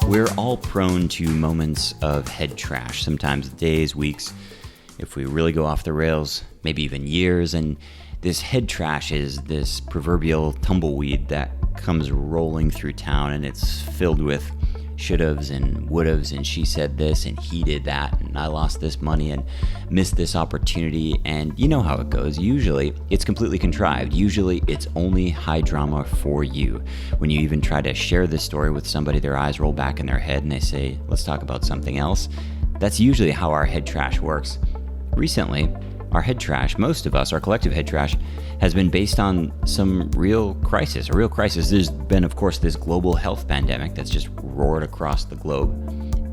We're all prone to moments of head trash, sometimes days, weeks, if we really go off the rails, maybe even years. And this head trash is this proverbial tumbleweed that comes rolling through town, and it's filled with should'ves and would'ves, and she said this and he did that, and I lost this money and missed this opportunity. And you know how it goes. Usually it's completely contrived. Usually it's only high drama for you. When you even try to share this story with somebody, their eyes roll back in their head and they say, let's talk about something else. That's usually how our head trash works. Recently, our head trash, most of us, our collective head trash, has been based on some real crisis, a real crisis. There's been, of course, this global health pandemic that's just roared across the globe.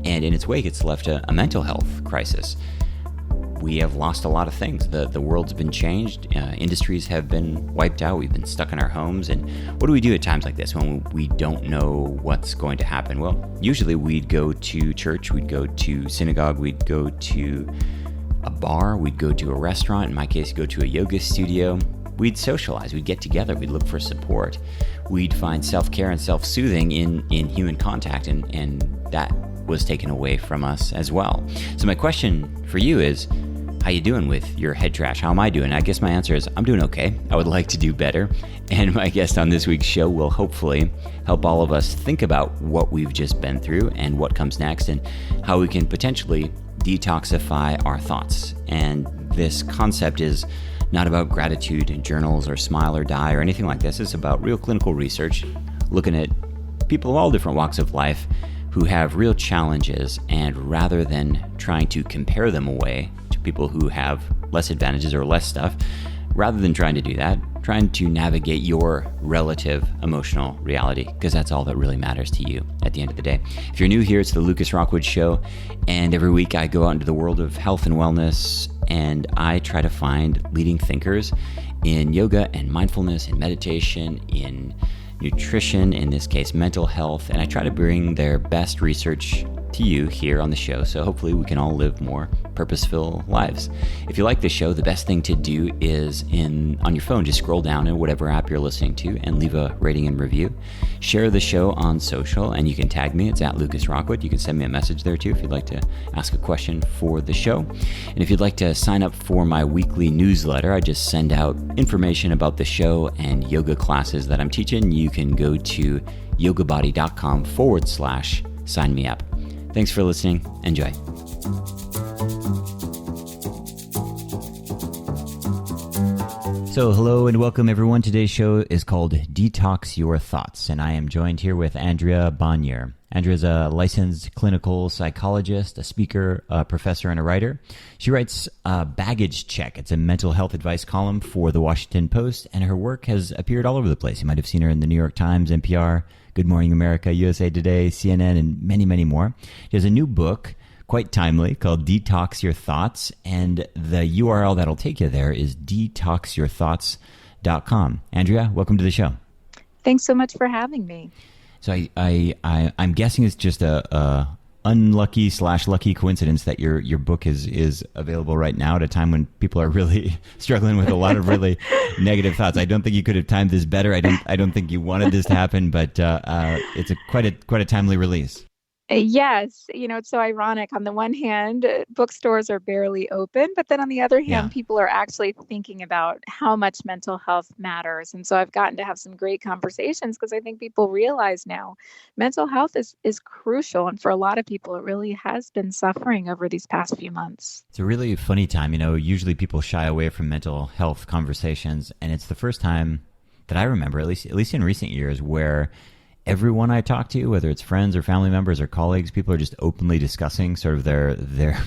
And in its wake, it's left a mental health crisis. We have lost a lot of things. The world's been changed. Industries have been wiped out. We've been stuck in our homes. And what do we do at times like this when we don't know what's going to happen? Well, usually we'd go to church, we'd go to synagogue, we'd go to a bar, we'd go to a restaurant, in my case, go to a yoga studio. We'd socialize, we'd get together, we'd look for support. We'd find self-care and self-soothing in human contact, and that was taken away from us as well. So my question for you is, how you doing with your head trash? How am I doing? I guess my answer is, I'm doing okay. I would like to do better. And my guest on this week's show will hopefully help all of us think about what we've just been through and what comes next, and how we can potentially detoxify our thoughts. And this concept is not about gratitude and journals or smile or die or anything like this. It's about real clinical research, looking at people of all different walks of life who have real challenges, and rather than trying to compare them away to people who have less advantages or less stuff, rather than trying to do that, trying to navigate your relative emotional reality, because that's all that really matters to you at the end of the day. If you're new here, it's the Lucas Rockwood Show, and every week I go out into the world of health and wellness, and I try to find leading thinkers in yoga and mindfulness and meditation, in nutrition, in this case mental health, and I try to bring their best research to you here on the show, so hopefully we can all live more purposeful lives. If you like this show, the best thing to do is on your phone, just scroll down in whatever app you're listening to and leave a rating and review. Share the show on social, and you can tag me. It's at Lucas Rockwood. You can send me a message there too if you'd like to ask a question for the show. And if you'd like to sign up for my weekly newsletter, I just send out information about the show and yoga classes that I'm teaching. You can go to yogabody.com/sign me up. Thanks for listening. Enjoy. So hello and welcome everyone. Today's show is called Detox Your Thoughts, and I am joined here with Andrea Bonior. Andrea is a licensed clinical psychologist, a speaker, a professor, and a writer. She writes Baggage Check. It's a mental health advice column for the Washington Post, and her work has appeared all over the place. You might have seen her in the New York Times, NPR, Good Morning America, USA Today, CNN, and many, many more. She has a new book, quite timely, called Detox Your Thoughts, and the URL that'll take you there is detoxyourthoughts.com. Andrea, welcome to the show. Thanks so much for having me. So I'm guessing it's just a unlucky/lucky coincidence that your book is available right now at a time when people are really struggling with a lot of really negative thoughts. I don't think you could have timed this better. I don't think you wanted this to happen, but it's quite a timely release. Yes. It's so ironic. On the one hand, bookstores are barely open, but then on the other hand, people are actually thinking about how much mental health matters. And so I've gotten to have some great conversations because I think people realize now mental health is crucial. And for a lot of people, it really has been suffering over these past few months. It's a really funny time. Usually people shy away from mental health conversations. And it's the first time that I remember, at least in recent years, where everyone I talk to, whether it's friends or family members or colleagues, people are just openly discussing sort of their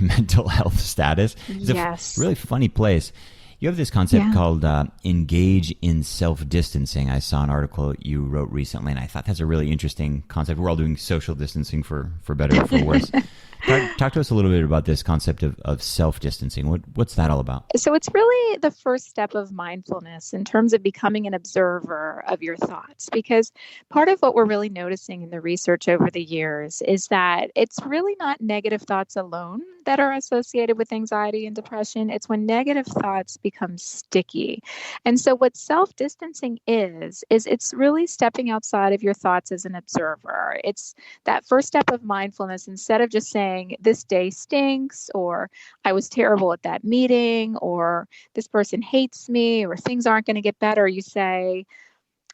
mental health status. It's a really funny place. You have this concept called engage in self-distancing. I saw an article you wrote recently, and I thought that's a really interesting concept. We're all doing social distancing for better or for worse. Talk to us a little bit about this concept of self-distancing. What's that all about? So it's really the first step of mindfulness in terms of becoming an observer of your thoughts, because part of what we're really noticing in the research over the years is that it's really not negative thoughts alone that are associated with anxiety and depression. It's when negative thoughts become sticky. And so what self-distancing is it's really stepping outside of your thoughts as an observer. It's that first step of mindfulness. Instead of just saying, this day stinks, or I was terrible at that meeting, or this person hates me, or things aren't going to get better, you say,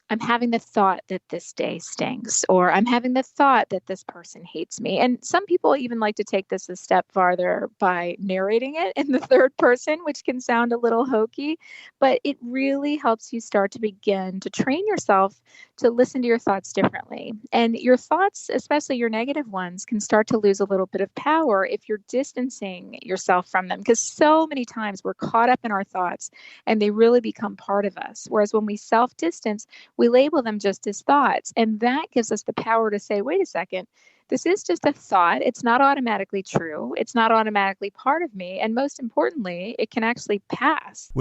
I'm having the thought that this day stinks, or I'm having the thought that this person hates me. And some people even like to take this a step farther by narrating it in the third person, which can sound a little hokey, but it really helps you start to begin to train yourself to listen to your thoughts differently. And your thoughts, especially your negative ones, can start to lose a little bit of power if you're distancing yourself from them, because so many times we're caught up in our thoughts and they really become part of us. Whereas when we self-distance, we label them just as thoughts. And that gives us the power to say, wait a second, this is just a thought. It's not automatically true. It's not automatically part of me. And most importantly, it can actually pass.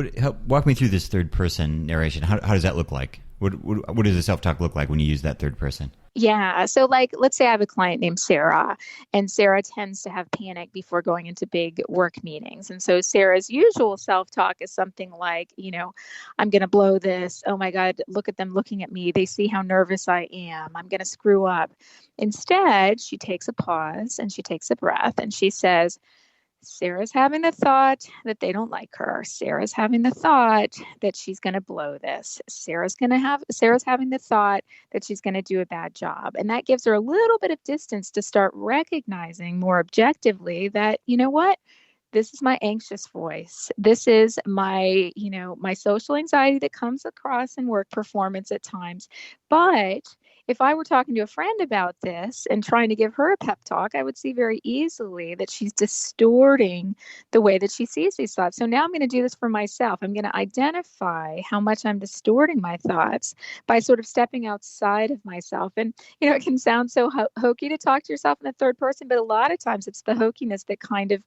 Walk me through this third person narration. How does that look like? What does the self-talk look like when you use that third person? Yeah. So let's say I have a client named Sarah, and Sarah tends to have panic before going into big work meetings. And so Sarah's usual self-talk is something like, I'm going to blow this. Oh my God, look at them looking at me. They see how nervous I am. I'm going to screw up. Instead, she takes a pause and she takes a breath and she says, Sarah's having the thought that they don't like her. Sarah's having the thought that she's going to blow this. Sarah's having the thought that she's going to do a bad job. And that gives her a little bit of distance to start recognizing more objectively that, you know what? This is my anxious voice. This is my, my social anxiety that comes across in work performance at times. But if I were talking to a friend about this and trying to give her a pep talk, I would see very easily that she's distorting the way that she sees these thoughts. So now I'm going to do this for myself. I'm going to identify how much I'm distorting my thoughts by sort of stepping outside of myself. And, it can sound so hokey to talk to yourself in the third person, but a lot of times it's the hokiness that kind of,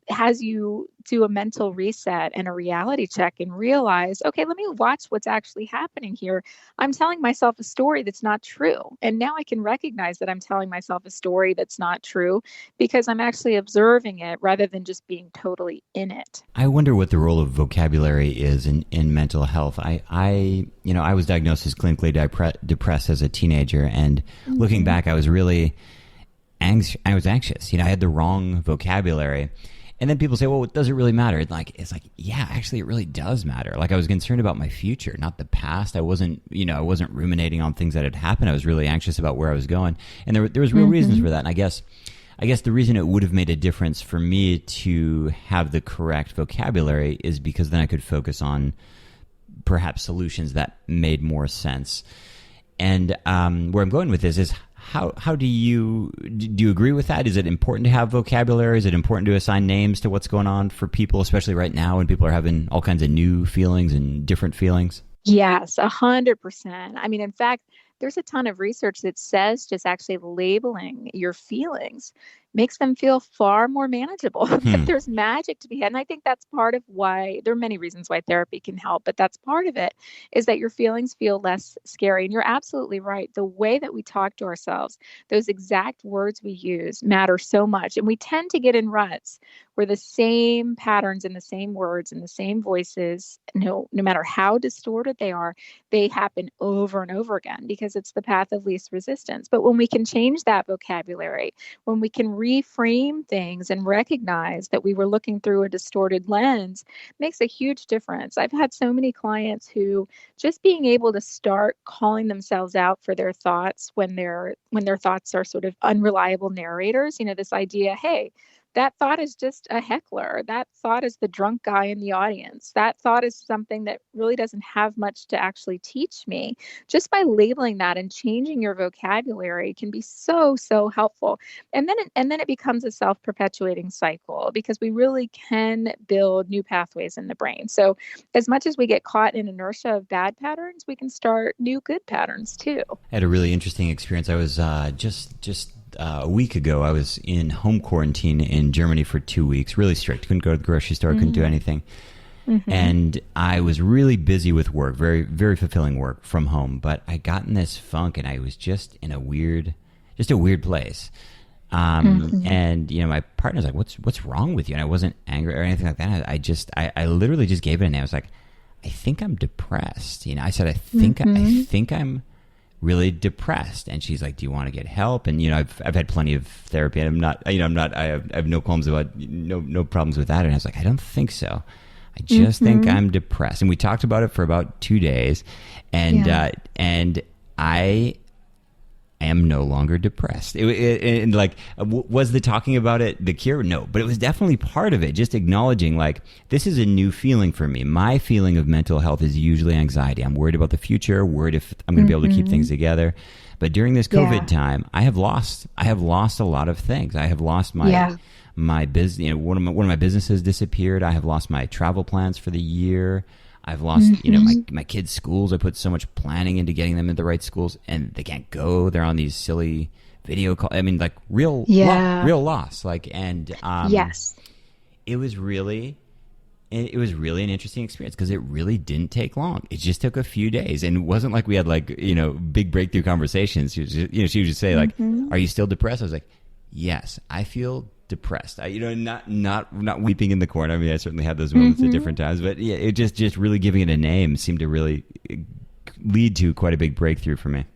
has you do a mental reset and a reality check and realize, okay, let me watch what's actually happening here. I'm telling myself a story that's not true. And now I can recognize that I'm telling myself a story that's not true because I'm actually observing it rather than just being totally in it. I wonder what the role of vocabulary is in mental health. I was diagnosed as clinically depressed as a teenager, and looking back, I was really I was anxious. I had the wrong vocabulary. And then people say, well, does it really matter? It's like, yeah, actually, it really does matter. Like, I was concerned about my future, not the past. I wasn't ruminating on things that had happened. I was really anxious about where I was going. And there was real reasons for that. And I guess the reason it would have made a difference for me to have the correct vocabulary is because then I could focus on perhaps solutions that made more sense. And where I'm going with this is, how do you agree with that? Is it important to have vocabulary? Is it important to assign names to what's going on for people, especially right now when people are having all kinds of new feelings and different feelings? Yes, 100%. I mean, in fact, there's a ton of research that says just actually labeling your feelings makes them feel far more manageable. That there's magic to be had. And I think that's part of why there are many reasons why therapy can help, but that's part of it is that your feelings feel less scary. And you're absolutely right. The way that we talk to ourselves, those exact words we use matter so much. And we tend to get in ruts where the same patterns and the same words and the same voices, no matter how distorted they are, they happen over and over again because it's the path of least resistance. But when we can change that vocabulary, when we can reframe things and recognize that we were looking through a distorted lens, makes a huge difference. I've had so many clients who just being able to start calling themselves out for their thoughts when their thoughts are sort of unreliable narrators, this idea, hey, that thought is just a heckler. That thought is the drunk guy in the audience. That thought is something that really doesn't have much to actually teach me. Just by labeling that and changing your vocabulary can be so, so helpful. And then it becomes a self-perpetuating cycle because we really can build new pathways in the brain. So as much as we get caught in inertia of bad patterns, we can start new good patterns too. I had a really interesting experience. I was just a week ago, I was in home quarantine in Germany for 2 weeks, really strict. Couldn't go to the grocery store, couldn't do anything. And I was really busy with work, very, very fulfilling work from home. But I got in this funk, and I was just in a weird place. And, you know, my partner's like, what's wrong with you? And I wasn't angry or anything like that. I literally just gave it a name. I was like, I think I'm depressed. You know, I said, I think I'm really depressed. And she's like, do you want to get help? And, you know, I've had plenty of therapy, and I have no problems no problems with that. And I was like, I don't think so. I just think I'm depressed. And we talked about it for about 2 days, and I am no longer depressed. Was the talking about it the cure? No, but it was definitely part of it. Just acknowledging, like, this is a new feeling for me. My feeling of mental health is usually anxiety. I'm worried about the future, worried if I'm going to be able to keep things together. But during this COVID time, I have lost a lot of things. I have lost my business. You know, one of my businesses disappeared. I have lost my travel plans for the year. I've lost, you know, my kids' schools. I put so much planning into getting them in the right schools, and they can't go. They're on these silly video calls. I mean, like real loss. Like, and it was really an interesting experience, because it really didn't take long. It just took a few days, and it wasn't like we had, like, you know, big breakthrough conversations. She would just say, like, "Are you still depressed?" I was like, "Yes, I feel depressed." Not weeping in the corner. I mean, I certainly had those moments at different times, but yeah, it just really giving it a name seemed to really lead to quite a big breakthrough for me.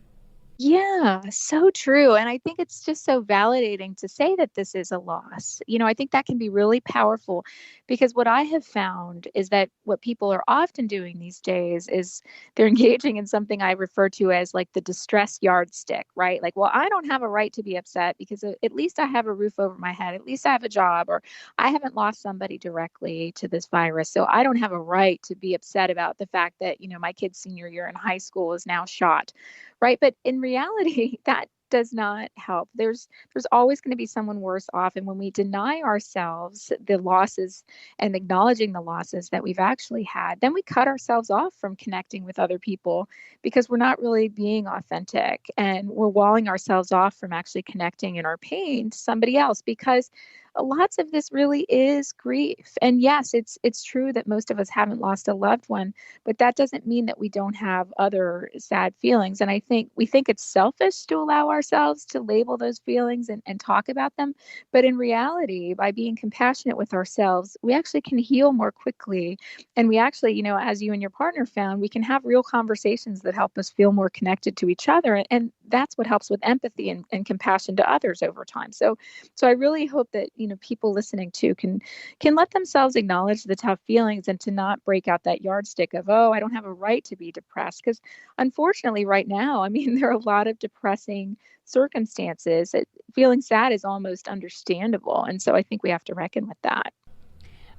Yeah, so true. And I think it's just so validating to say that this is a loss. You know, I think that can be really powerful, because what I have found is that what people are often doing these days is they're engaging in something I refer to as like the distress yardstick, right? Like, well, I don't have a right to be upset because at least I have a roof over my head. At least I have a job, or I haven't lost somebody directly to this virus. So I don't have a right to be upset about the fact that, you know, my kid's senior year in high school is now shot. Right. But in reality, that does not help. There's always going to be someone worse off. And when we deny ourselves the losses and acknowledging the losses that we've actually had, then we cut ourselves off from connecting with other people, because we're not really being authentic, and we're walling ourselves off from actually connecting in our pain to somebody else, because lots of this really is grief. And yes, it's true that most of us haven't lost a loved one, but that doesn't mean that we don't have other sad feelings. And I think we think it's selfish to allow ourselves to label those feelings and talk about them. But in reality, by being compassionate with ourselves, we actually can heal more quickly. And we actually, you know, as you and your partner found, we can have real conversations that help us feel more connected to each other. And that's what helps with empathy and compassion to others over time. So I really hope that, you know, people listening to can let themselves acknowledge the tough feelings, and to not break out that yardstick of, oh, I don't have a right to be depressed. Because unfortunately right now, I mean, there are a lot of depressing circumstances. Feeling sad is almost understandable. And so I think we have to reckon with that.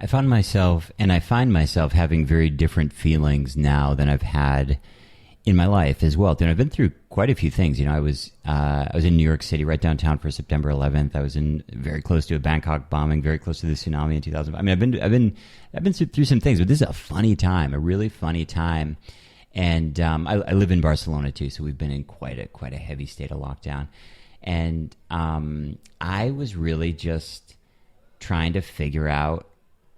I find myself having very different feelings now than I've had in my life as well. And I've been through quite a few things. You know, I was in New York City, right downtown, for September 11th. I was very close to a Bangkok bombing, very close to the tsunami in 2005. I mean, I've been through some things, but this is a really funny time. And I live in Barcelona too, so we've been in quite a heavy state of lockdown. And I was really just trying to figure out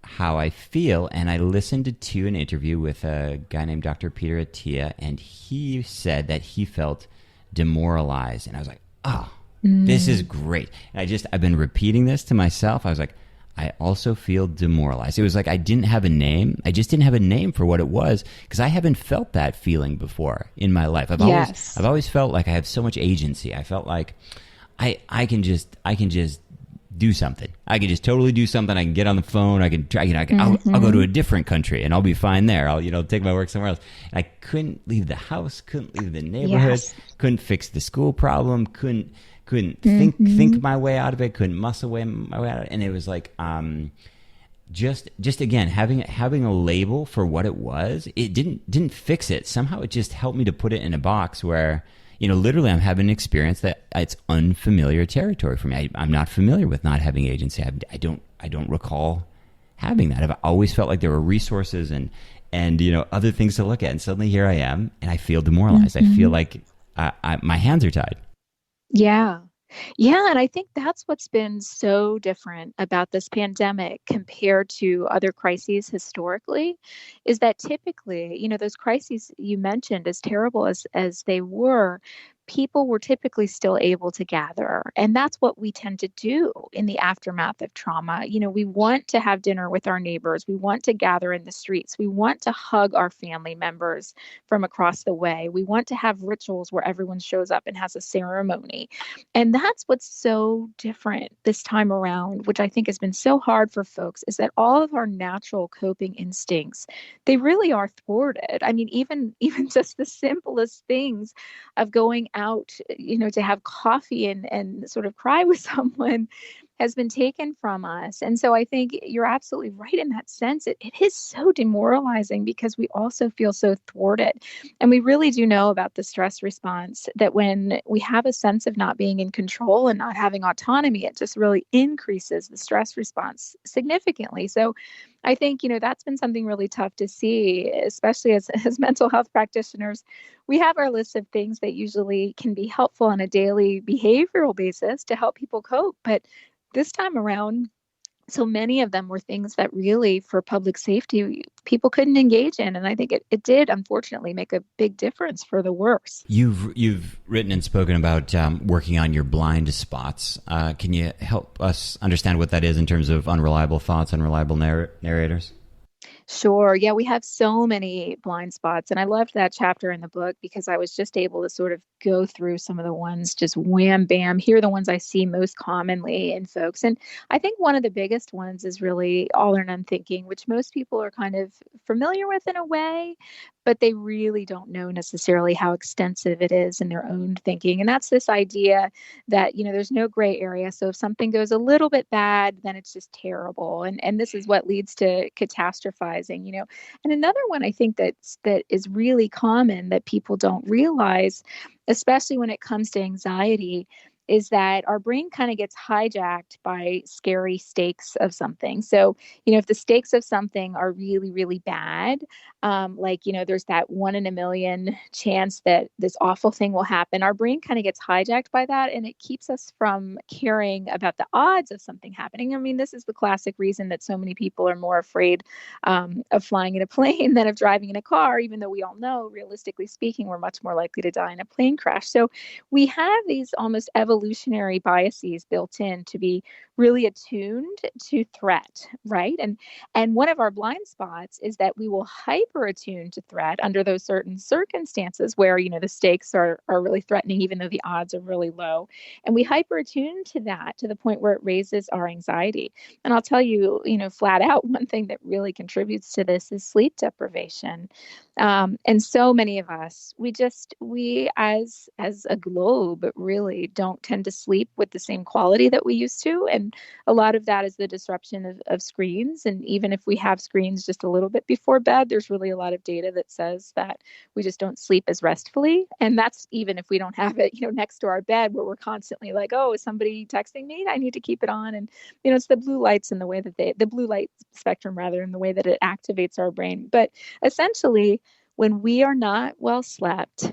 how I feel, and I listened to an interview with a guy named Dr. Peter Attia, and he said that he felt demoralized, and I was like, oh, this is great. And I've been repeating this to myself. I was like, I also feel demoralized. It was like I didn't have a name. I just didn't have a name for what it was, because I haven't felt that feeling before in my life. I've always felt like I have so much agency. I felt like I can just do something. I can just totally do something. I can get on the phone. I can try. I'll go to a different country and I'll be fine there. I'll take my work somewhere else. And I couldn't leave the house. Couldn't leave the neighborhood. Couldn't fix the school problem. Couldn't think my way out of it. Couldn't muscle my way out of it. And it was like just again having a label for what it was. It didn't fix it. Somehow it just helped me to put it in a box where, you know, literally I'm having an experience that it's unfamiliar territory for me. I'm not familiar with not having agency. I don't recall having that. I've always felt like there were resources and you know, other things to look at. And suddenly here I am, and I feel demoralized. I feel like my hands are tied. Yeah. Yeah, and I think that's what's been so different about this pandemic compared to other crises historically, is that typically, those crises you mentioned, as terrible as they were, people were typically still able to gather. And that's what we tend to do in the aftermath of trauma. We want to have dinner with our neighbors. We want to gather in the streets. We want to hug our family members from across the way. We want to have rituals where everyone shows up and has a ceremony. And that's what's so different this time around, which I think has been so hard for folks, is that all of our natural coping instincts, they really are thwarted. I mean, even just the simplest things of going out, to have coffee and sort of cry with someone has been taken from us. And so I think you're absolutely right in that sense. It is so demoralizing because we also feel so thwarted. And we really do know about the stress response that when we have a sense of not being in control and not having autonomy, it just really increases the stress response significantly. So I think, that's been something really tough to see, especially as mental health practitioners. We have our list of things that usually can be helpful on a daily behavioral basis to help people cope. But this time around, so many of them were things that really, for public safety, people couldn't engage in. And I think it did, unfortunately, make a big difference for the worse. You've written and spoken about working on your blind spots. Can you help us understand what that is in terms of unreliable thoughts, unreliable narrators? Sure. Yeah, we have so many blind spots. And I loved that chapter in the book because I was just able to sort of go through some of the ones, just wham, bam. Here are the ones I see most commonly in folks. And I think one of the biggest ones is really all or none thinking, which most people are kind of familiar with in a way, but they really don't know necessarily how extensive it is in their own thinking. And that's this idea that, there's no gray area. So if something goes a little bit bad, then it's just terrible. And this is what leads to catastrophizing. And another one I think that is really common that people don't realize, especially when it comes to anxiety, is that our brain kind of gets hijacked by scary stakes of something. So, if the stakes of something are really, really bad, like, there's that 1 in a million chance that this awful thing will happen, our brain kind of gets hijacked by that. And it keeps us from caring about the odds of something happening. I mean, this is the classic reason that so many people are more afraid of flying in a plane than of driving in a car, even though we all know, realistically speaking, we're much more likely to die in a plane crash. So we have these almost evolutionary biases built in to be really attuned to threat, right? And one of our blind spots is that we will hyper attune to threat under those certain circumstances where, the stakes are really threatening, even though the odds are really low. And we hyper attune to that to the point where it raises our anxiety. And I'll tell you, flat out, one thing that really contributes to this is sleep deprivation. And so many of us, we as a globe really don't tend to sleep with the same quality that we used to. And a lot of that is the disruption of screens. And even if we have screens just a little bit before bed, there's really a lot of data that says that we just don't sleep as restfully. And that's even if we don't have it, next to our bed where we're constantly like, oh, is somebody texting me? I need to keep it on. And, it's the blue lights and the way that the blue light spectrum rather, in the way that it activates our brain. But essentially, when we are not well slept,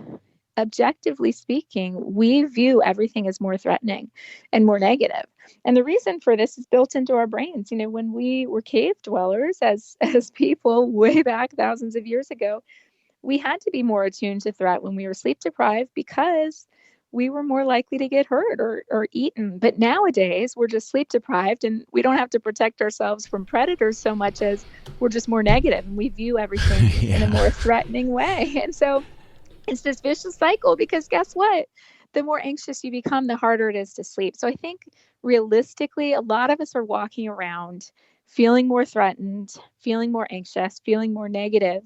objectively speaking, we view everything as more threatening and more negative. And the reason for this is built into our brains. When we were cave dwellers as people way back thousands of years ago, we had to be more attuned to threat when we were sleep deprived because we were more likely to get hurt or eaten. But nowadays, we're just sleep deprived and we don't have to protect ourselves from predators so much as we're just more negative and we view everything in a more threatening way. And so it's this vicious cycle because guess what? The more anxious you become, the harder it is to sleep. So I think realistically, a lot of us are walking around feeling more threatened, feeling more anxious, feeling more negative.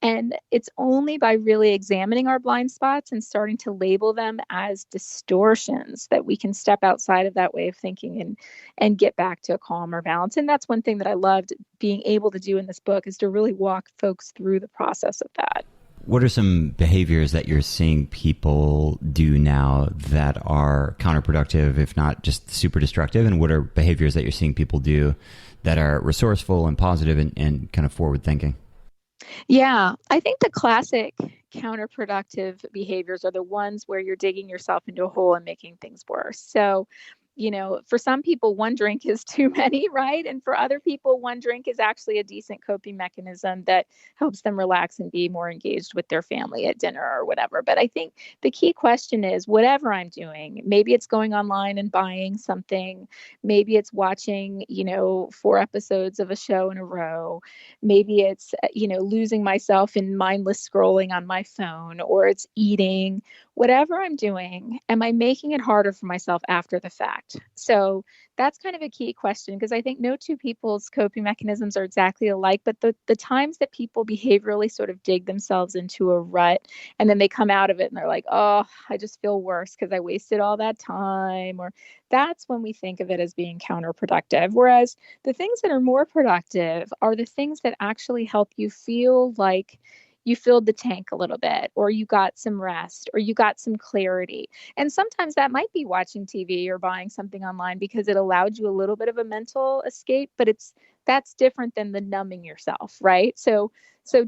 And it's only by really examining our blind spots and starting to label them as distortions that we can step outside of that way of thinking and get back to a calmer balance. And that's one thing that I loved being able to do in this book is to really walk folks through the process of that. What are some behaviors that you're seeing people do now that are counterproductive, if not just super destructive? And what are behaviors that you're seeing people do that are resourceful and positive and kind of forward thinking? Yeah, I think the classic counterproductive behaviors are the ones where you're digging yourself into a hole and making things worse. So, for some people, one drink is too many, right? And for other people, one drink is actually a decent coping mechanism that helps them relax and be more engaged with their family at dinner or whatever. But I think the key question is whatever I'm doing, maybe it's going online and buying something, maybe it's watching, 4 episodes of a show in a row. Maybe it's, losing myself in mindless scrolling on my phone, or it's eating. Whatever I'm doing, am I making it harder for myself after the fact? So that's kind of a key question, because I think no two people's coping mechanisms are exactly alike, but the times that people behaviorally sort of dig themselves into a rut and then they come out of it and they're like, oh, I just feel worse because I wasted all that time, or that's when we think of it as being counterproductive. Whereas the things that are more productive are the things that actually help you feel like you filled the tank a little bit, or you got some rest, or you got some clarity. And sometimes that might be watching TV or buying something online because it allowed you a little bit of a mental escape, but that's different than the numbing yourself, right? So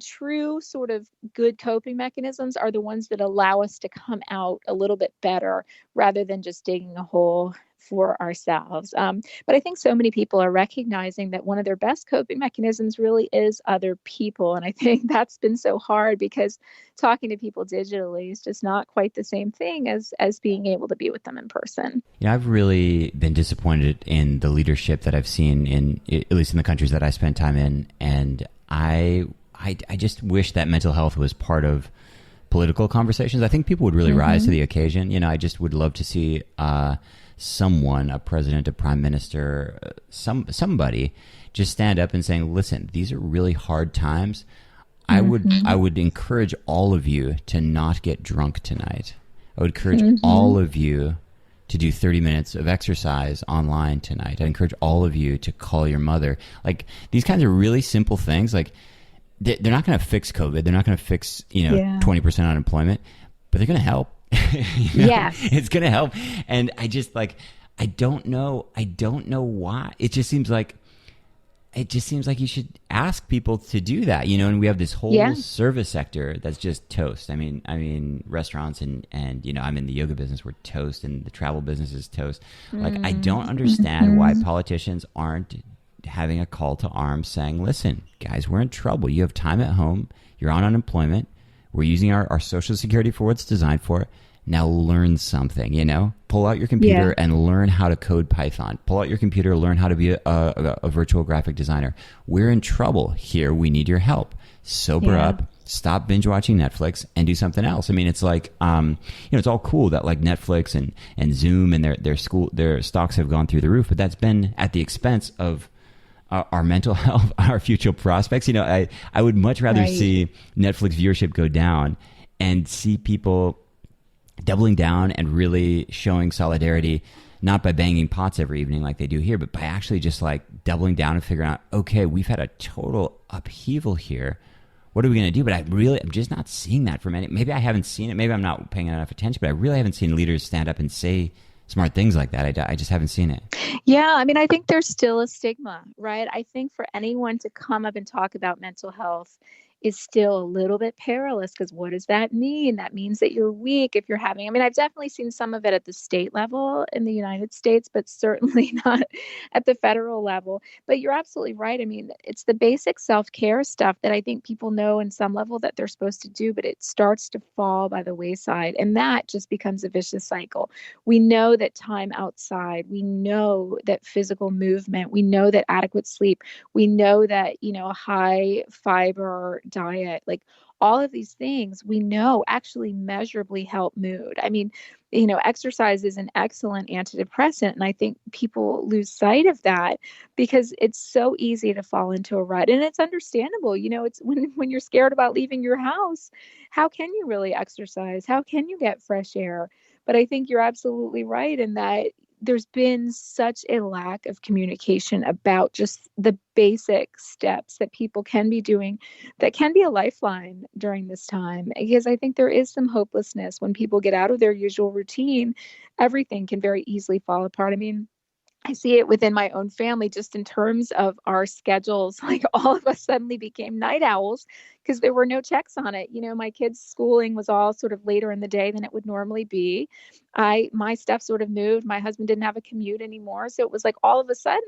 true sort of good coping mechanisms are the ones that allow us to come out a little bit better rather than just digging a hole for ourselves. But I think so many people are recognizing that one of their best coping mechanisms really is other people. And I think that's been so hard because talking to people digitally is just not quite the same thing as being able to be with them in person. Yeah, I've really been disappointed in the leadership that I've seen in, at least in the countries that I spend time in. And I just wish that mental health was part of political conversations. I think people would really rise to the occasion. I just would love to see someone, a president, a prime minister, somebody just stand up and saying, listen, these are really hard times. I would encourage all of you to not get drunk tonight. I would encourage all of you to do 30 minutes of exercise online tonight. I encourage all of you to call your mother. Like, these kinds of really simple things, like, they're not going to fix COVID. They're not going to fix, 20% unemployment, but they're going to help. Yes. It's going to help. And I just I don't know why. It just seems like you should ask people to do that, and we have this whole service sector that's just toast. I mean, restaurants and I'm in the yoga business, we're toast, and the travel business is toast. Like, I don't understand why politicians aren't having a call to arms saying, listen, guys, we're in trouble. You have time at home. You're on unemployment. We're using our Social Security for what it's designed for. Now learn something, pull out your computer and learn how to code Python. Pull out your computer, learn how to be a virtual graphic designer. We're in trouble here. We need your help. Sober up, stop binge watching Netflix, and do something else. I mean, it's like, it's all cool that like Netflix and Zoom and their stocks have gone through the roof, but that's been at the expense of our mental health, our future prospects. I would much rather see Netflix viewership go down and see people doubling down and really showing solidarity, not by banging pots every evening like they do here, but by actually just like doubling down and figuring out, okay, we've had a total upheaval here. What are we going to do? But I'm just not seeing that from any. Maybe I haven't seen it. Maybe I'm not paying enough attention, but I really haven't seen leaders stand up and say smart things like that. I just haven't seen it. Yeah, I mean, I think there's still a stigma, right? I think for anyone to come up and talk about mental health is still a little bit perilous, because what does that mean? That means that you're weak if you're having, I mean, I've definitely seen some of it at the state level in the United States, but certainly not at the federal level. But you're absolutely right. I mean, it's the basic self-care stuff that I think people know in some level that they're supposed to do, but it starts to fall by the wayside. And that just becomes a vicious cycle. We know that time outside, we know that physical movement, we know that adequate sleep, we know that, a high fiber diet, like all of these things we know actually measurably help mood. I mean, exercise is an excellent antidepressant. And I think people lose sight of that because it's so easy to fall into a rut. And it's understandable. It's when you're scared about leaving your house, how can you really exercise? How can you get fresh air? But I think you're absolutely right in that there's been such a lack of communication about just the basic steps that people can be doing that can be a lifeline during this time. Because I think there is some hopelessness when people get out of their usual routine, everything can very easily fall apart. I mean, I see it within my own family, just in terms of our schedules. Like all of us suddenly became night owls because there were no checks on it. My kids' schooling was all sort of later in the day than it would normally be. My stuff sort of moved. My husband didn't have a commute anymore. So it was like all of a sudden,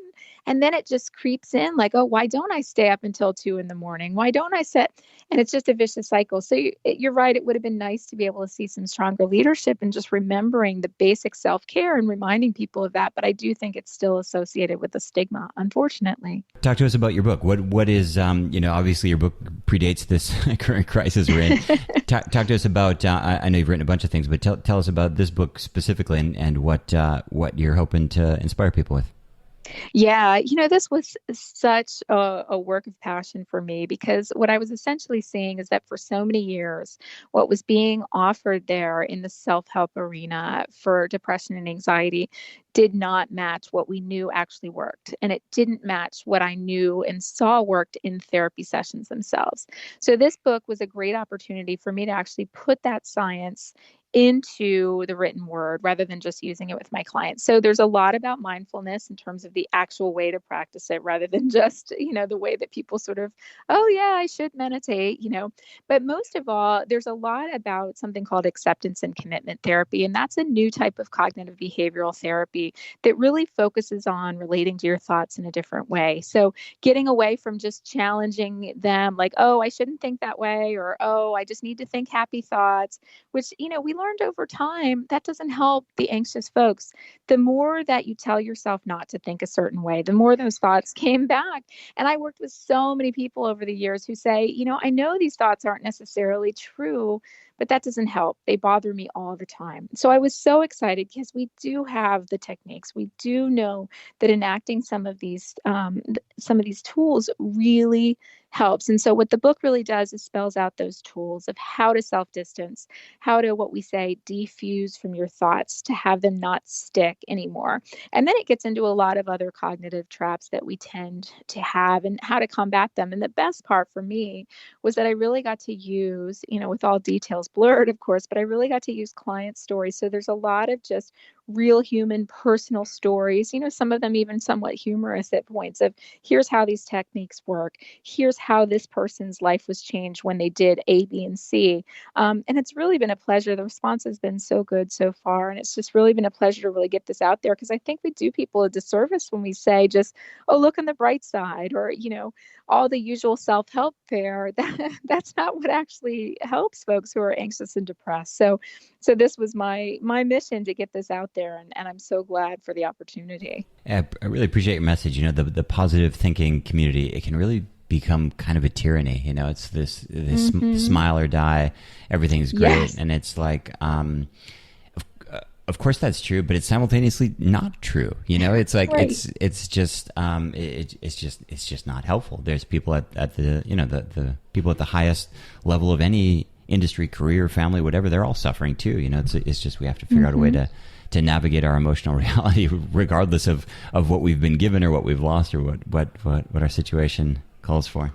and then it just creeps in like, oh, why don't I stay up until 2 a.m? Why don't I sit? And it's just a vicious cycle. So you're right. It would have been nice to be able to see some stronger leadership and just remembering the basic self-care and reminding people of that. But I do think it's still associated with the stigma, unfortunately. Talk to us about your book. What is, obviously your book predates this current crisis we're in. Talk to us about, I know you've written a bunch of things, but tell us about this book specifically and what you're hoping to inspire people with. Yeah, this was such a work of passion for me, because what I was essentially seeing is that for so many years, what was being offered there in the self-help arena for depression and anxiety did not match what we knew actually worked. And it didn't match what I knew and saw worked in therapy sessions themselves. So this book was a great opportunity for me to actually put that science into the written word rather than just using it with my clients. So there's a lot about mindfulness in terms of the actual way to practice it rather than just, the way that people sort of, oh yeah, I should meditate, But most of all, there's a lot about something called acceptance and commitment therapy. And that's a new type of cognitive behavioral therapy that really focuses on relating to your thoughts in a different way. So getting away from just challenging them like, oh, I shouldn't think that way, or, oh, I just need to think happy thoughts, which, we learned over time that doesn't help the anxious folks. The more that you tell yourself not to think a certain way, the more those thoughts came back. And I worked with so many people over the years who say, I know these thoughts aren't necessarily true, but that doesn't help. They bother me all the time. So I was so excited because we do have the techniques. We do know that enacting some of these tools really helps. And so what the book really does is spells out those tools of how to self-distance, how to, what we say, defuse from your thoughts to have them not stick anymore. And then it gets into a lot of other cognitive traps that we tend to have and how to combat them. And the best part for me was that I really got to use, with all details blurred, of course, but I really got to use client stories. So there's a lot of just real human personal stories, some of them even somewhat humorous at points of here's how these techniques work. Here's how this person's life was changed when they did A, B, and C. And it's really been a pleasure. The response has been so good so far. And it's just really been a pleasure to really get this out there, because I think we do people a disservice when we say just, oh, look on the bright side, or, all the usual self-help fare. That's not what actually helps folks who are anxious and depressed. So this was my mission to get this out there, and I'm so glad for the opportunity. I really appreciate your message. The positive thinking community, it can really become kind of a tyranny. It's this smile or die, everything's great. Yes. And it's like, of course that's true, but it's simultaneously not true. It's like, right. it's just not helpful. There's people at the, the people at the highest level of any industry, career, family, whatever, they're all suffering too. It's just, we have to figure out a way to navigate our emotional reality, regardless of what we've been given or what we've lost or what our situation calls for.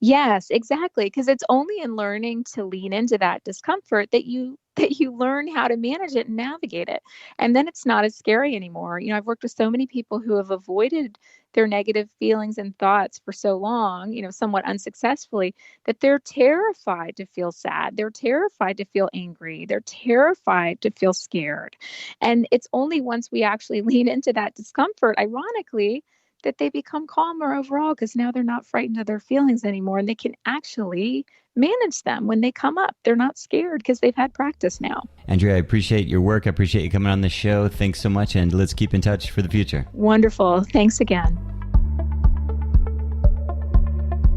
Yes, exactly. Because it's only in learning to lean into that discomfort that you learn how to manage it and navigate it. And then it's not as scary anymore. I've worked with so many people who have avoided their negative feelings and thoughts for so long, somewhat unsuccessfully, that they're terrified to feel sad. They're terrified to feel angry. They're terrified to feel scared. And it's only once we actually lean into that discomfort, ironically, that they become calmer overall, because now they're not frightened of their feelings anymore, and they can actually manage them when they come up. They're not scared because they've had practice now. Andrea, I appreciate your work. I appreciate you coming on the show. Thanks so much, and let's keep in touch for the future. Wonderful. Thanks again.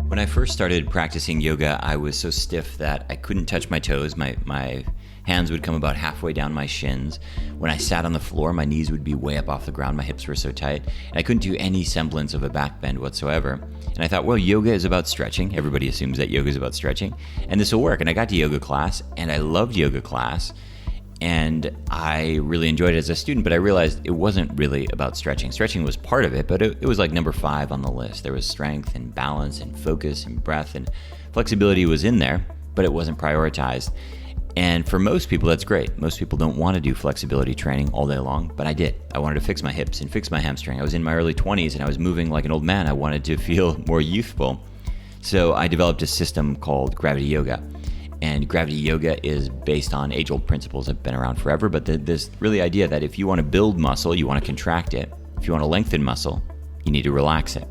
When I first started practicing yoga, I was so stiff that I couldn't touch my toes. My hands would come about halfway down my shins. When I sat on the floor, my knees would be way up off the ground. My hips were so tight, and I couldn't do any semblance of a back bend whatsoever. And I thought, well, yoga is about stretching. Everybody assumes that yoga is about stretching, and this will work. And I got to yoga class, and I loved yoga class, and I really enjoyed it as a student, but I realized it wasn't really about stretching. Stretching was part of it, but it was like number 5 on the list. There was strength and balance and focus and breath, and flexibility was in there, but it wasn't prioritized. And for most people, that's great. Most people don't want to do flexibility training all day long, but I did. I wanted to fix my hips and fix my hamstring. I was in my early 20s and I was moving like an old man. I wanted to feel more youthful. So I developed a system called Gravity Yoga. And Gravity Yoga is based on age-old principles that have been around forever, but this really idea that if you want to build muscle, you want to contract it. If you want to lengthen muscle, you need to relax it.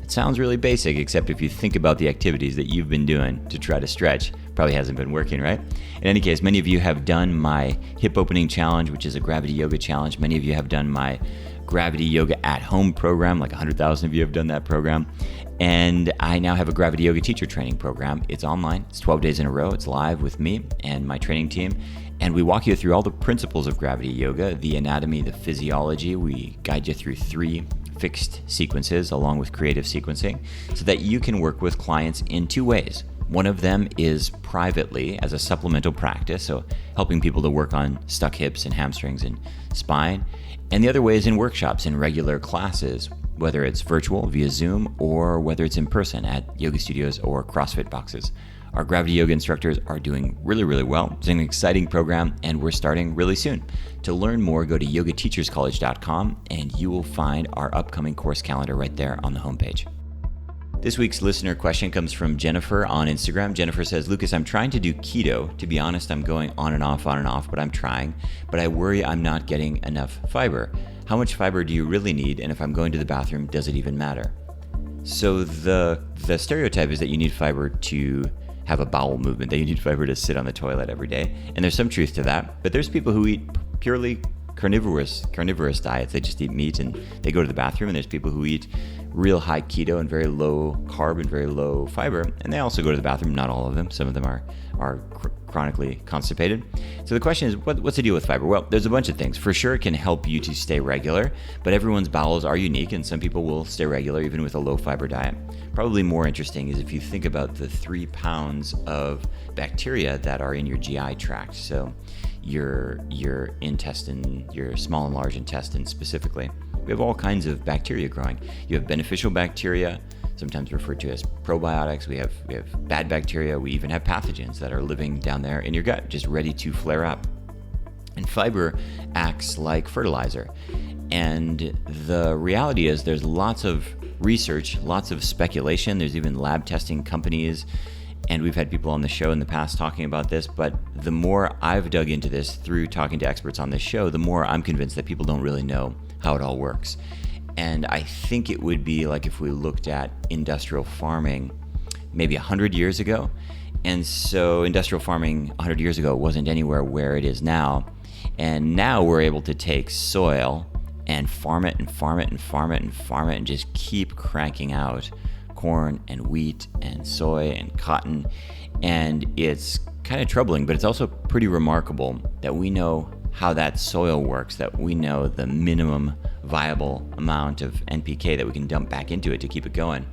It sounds really basic, except if you think about the activities that you've been doing to try to stretch, probably hasn't been working, right? In any case, many of you have done my hip opening challenge, which is a Gravity Yoga challenge. Many of you have done my Gravity Yoga at Home program, like 100,000 of you have done that program. And I now have a Gravity Yoga teacher training program. It's online. It's 12 days in a row. It's live with me and my training team. And we walk you through all the principles of Gravity Yoga, the anatomy, the physiology. We guide you through 3 fixed sequences along with creative sequencing so that you can work with clients in 2 ways. One of them is privately as a supplemental practice, so helping people to work on stuck hips and hamstrings and spine. And the other way is in workshops, in regular classes, whether it's virtual via Zoom or whether it's in person at yoga studios or CrossFit boxes. Our Gravity Yoga instructors are doing really, really well. It's an exciting program, and we're starting really soon. To learn more, go to yogateacherscollege.com, and you will find our upcoming course calendar right there on the homepage. This week's listener question comes from Jennifer on Instagram. Jennifer says, Lucas, I'm trying to do keto. To be honest, I'm going on and off, but I'm trying. But I worry I'm not getting enough fiber. How much fiber do you really need? And if I'm going to the bathroom, does it even matter? So the stereotype is that you need fiber to have a bowel movement, that you need fiber to sit on the toilet every day. And there's some truth to that. But there's people who eat purely carnivorous diets. They just eat meat and they go to the bathroom. And there's people who eat real high keto and very low carb and very low fiber, and they also go to the bathroom. Not all of them. Some of them are chronically constipated. So the question is, what's the deal with fiber? Well, there's a bunch of things. For sure, it can help you to stay regular, but everyone's bowels are unique, and some people will stay regular even with a low fiber diet. Probably more interesting is if you think about the 3 pounds of bacteria that are in your GI tract. So your intestine, your small and large intestine specifically. We have all kinds of bacteria growing. You have beneficial bacteria, sometimes referred to as probiotics. We have bad bacteria. We even have pathogens that are living down there in your gut, just ready to flare up. And fiber acts like fertilizer. And the reality is there's lots of research, lots of speculation. There's even lab testing companies. And we've had people on the show in the past talking about this, but the more I've dug into this through talking to experts on this show, the more I'm convinced that people don't really know how it all works. And I think it would be like if we looked at industrial farming maybe 100 years ago. And so industrial farming 100 years ago wasn't anywhere where it is now. And now we're able to take soil and farm it and farm it and farm it and farm it and just keep cranking out corn and wheat and soy and cotton. And it's kind of troubling, but it's also pretty remarkable that we know how that soil works, that we know the minimum viable amount of NPK that we can dump back into it to keep it going.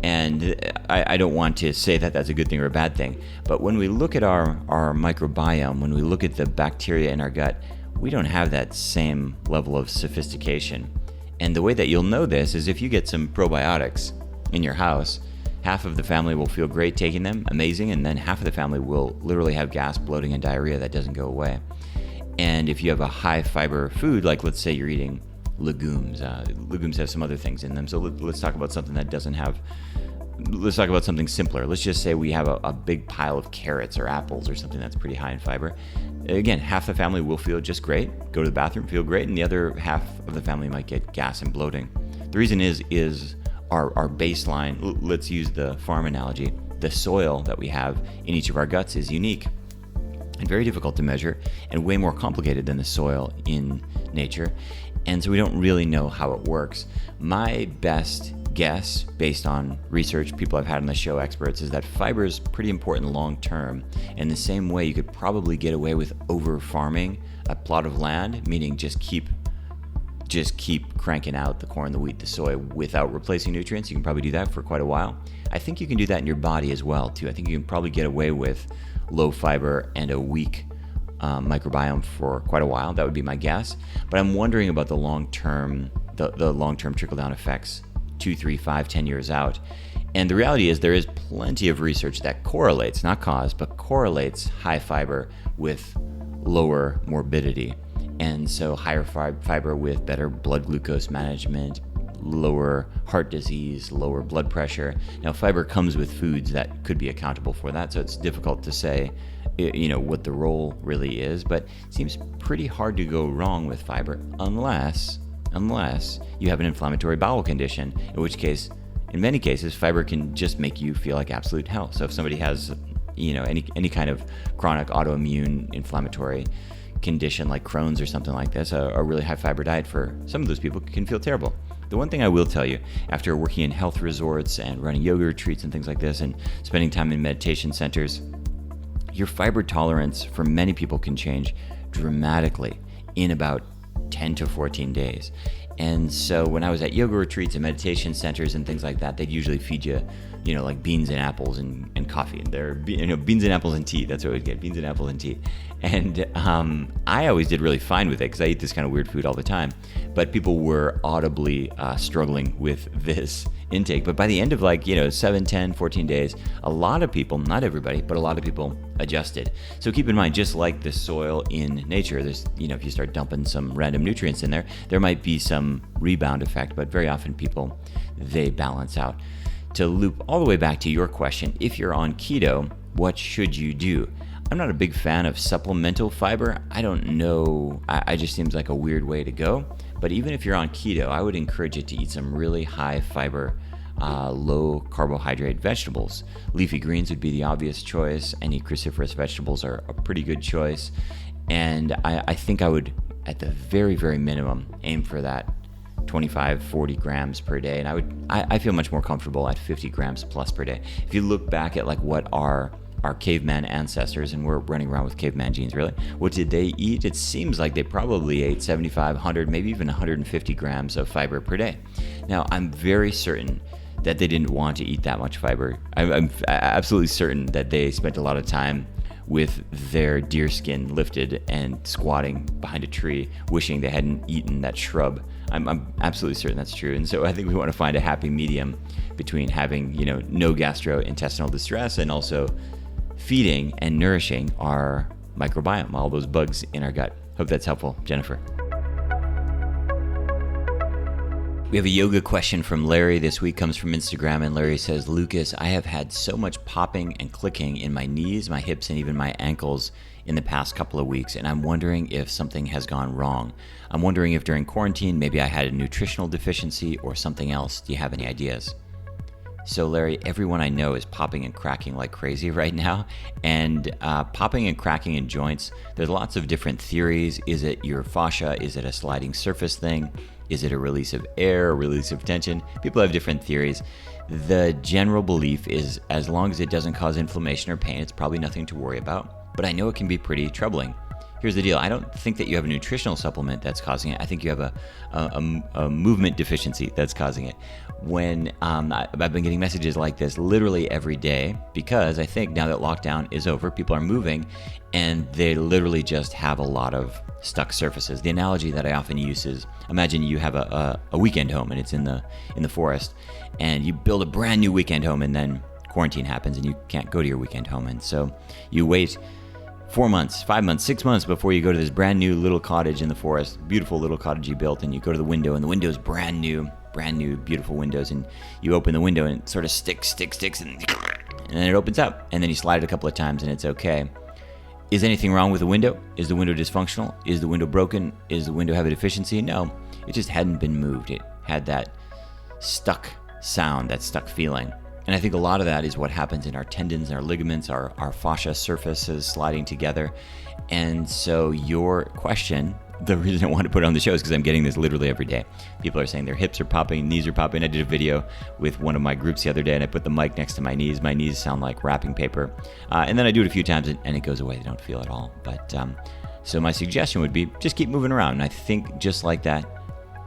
And I don't want to say that that's a good thing or a bad thing, but when we look at our microbiome, when we look at the bacteria in our gut, we don't have that same level of sophistication. And the way that you'll know this is if you get some probiotics in your house, half of the family will feel great taking them, amazing, and then half of the family will literally have gas, bloating, and diarrhea that doesn't go away. And if you have a high fiber food, like let's say you're eating legumes, legumes have some other things in them. So let's talk about something that doesn't have, let's talk about something simpler. Let's just say we have a big pile of carrots or apples or something that's pretty high in fiber. Again, half the family will feel just great, go to the bathroom, feel great, and the other half of the family might get gas and bloating. The reason is our baseline, let's use the farm analogy, the soil that we have in each of our guts is unique and very difficult to measure and way more complicated than the soil in nature. And so we don't really know how it works. My best guess, based on research people I've had on the show, experts, is that fiber is pretty important long term. In the same way, you could probably get away with over farming a plot of land, meaning just keep cranking out the corn, the wheat, the soy without replacing nutrients. You can probably do that for quite a while. I think you can do that in your body as well too. I think you can probably get away with low fiber and a weak microbiome for quite a while. That would be my guess. But I'm wondering about the long-term trickle-down effects 2, 3, 5, 10 years out. And the reality is there is plenty of research that correlates, not cause, but correlates high fiber with lower morbidity. And so higher fiber with better blood glucose management, lower heart disease, lower blood pressure. Now, fiber comes with foods that could be accountable for that, so it's difficult to say, what the role really is, but it seems pretty hard to go wrong with fiber unless you have an inflammatory bowel condition, in which case, in many cases, fiber can just make you feel like absolute hell. So if somebody has, any kind of chronic autoimmune inflammatory condition like Crohn's or something like this, a really high fiber diet for some of those people can feel terrible. The one thing I will tell you, after working in health resorts and running yoga retreats and things like this and spending time in meditation centers, your fiber tolerance for many people can change dramatically in about 10 to 14 days. And so when I was at yoga retreats and meditation centers and things like that, they'd usually feed you, like beans and apples and coffee. And they're, beans and apples and tea. That's what we'd get, beans and apples and tea. And I always did really fine with it because I eat this kind of weird food all the time. But people were audibly struggling with this intake. But by the end of 7, 10, 14 days, a lot of people, not everybody, but a lot of people adjusted. So keep in mind, just like the soil in nature, there's, if you start dumping some random nutrients in there, there might be some rebound effect, but very often people, they balance out. To loop all the way back to your question, if you're on keto, what should you do? I'm not a big fan of supplemental fiber. I don't know, I just seems like a weird way to go. But even if you're on keto, I would encourage you to eat some really high fiber, low carbohydrate vegetables. Leafy greens would be the obvious choice. Any cruciferous vegetables are a pretty good choice. And I think I would, at the very, very minimum, aim for that 25, 40 grams per day. And I feel much more comfortable at 50 grams plus per day. If you look back at what our caveman ancestors, and we're running around with caveman genes really, what did they eat? It seems like they probably ate 75, 100, maybe even 150 grams of fiber per day. Now, I'm very certain that they didn't want to eat that much fiber. I'm absolutely certain that they spent a lot of time with their deer skin lifted and squatting behind a tree, wishing they hadn't eaten that shrub. I'm absolutely certain that's true. And so I think we want to find a happy medium between having, no gastrointestinal distress and also feeding and nourishing our microbiome, all those bugs in our gut. Hope that's helpful, Jennifer. We have a yoga question from Larry this week, comes from Instagram, and Larry says, Lucas, I have had so much popping and clicking in my knees, my hips, and even my ankles in the past couple of weeks, and I'm wondering if something has gone wrong. I'm wondering if during quarantine, maybe I had a nutritional deficiency or something else. Do you have any ideas? So Larry, everyone I know is popping and cracking like crazy right now, and popping and cracking in joints, there's lots of different theories. Is it your fascia? Is it a sliding surface thing? Is it a release of air, a release of tension? People have different theories. The general belief is as long as it doesn't cause inflammation or pain, it's probably nothing to worry about, but I know it can be pretty troubling. Here's the deal. I don't think that you have a nutritional supplement that's causing it. I think you have a movement deficiency that's causing it. When I've been getting messages like this literally every day, because I think now that lockdown is over, people are moving and they literally just have a lot of stuck surfaces. The analogy that I often use is, imagine you have a weekend home and it's in the forest, and you build a brand new weekend home, and then quarantine happens and you can't go to your weekend home. And so you wait 4 months, 5 months, 6 months before you go to this brand new little cottage in the forest, beautiful little cottage you built, and you go to the window, and the window's brand new, beautiful windows, and you open the window and it sort of sticks, and then it opens up, and then you slide it a couple of times and it's okay. Is anything wrong with the window? Is the window dysfunctional? Is the window broken? Is the window have a deficiency? No, it just hadn't been moved. It had that stuck sound, that stuck feeling. And I think a lot of that is what happens in our tendons and our ligaments, our fascia surfaces sliding together. And so your question, the reason I want to put it on the show is because I'm getting this literally every day. People are saying their hips are popping, knees are popping. I did a video with one of my groups the other day, and I put the mic next to my knees. My knees sound like wrapping paper. And then I do it a few times, and it goes away. They don't feel at all. But so my suggestion would be just keep moving around. And I think just like that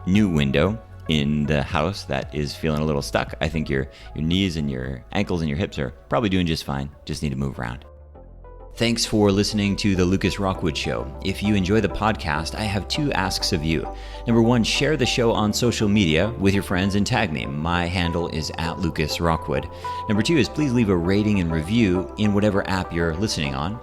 new window in the house that is feeling a little stuck, I think your knees and your ankles and your hips are probably doing just fine. Just need to move around. Thanks for listening to The Lucas Rockwood Show. If you enjoy the podcast, I have 2 asks of you. Number 1, share the show on social media with your friends and tag me. My handle is @LucasRockwood. Number 2 is please leave a rating and review in whatever app you're listening on.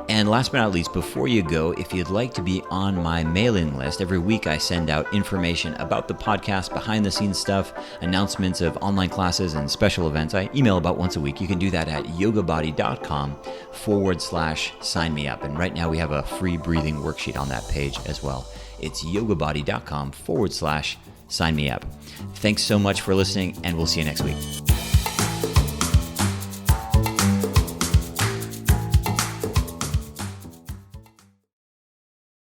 And last but not least, before you go, if you'd like to be on my mailing list, every week I send out information about the podcast, behind the scenes stuff, announcements of online classes and special events. I email about once a week. You can do that at yogabody.com/sign me up. And right now we have a free breathing worksheet on that page as well. It's yogabody.com/sign me up. Thanks so much for listening, and we'll see you next week.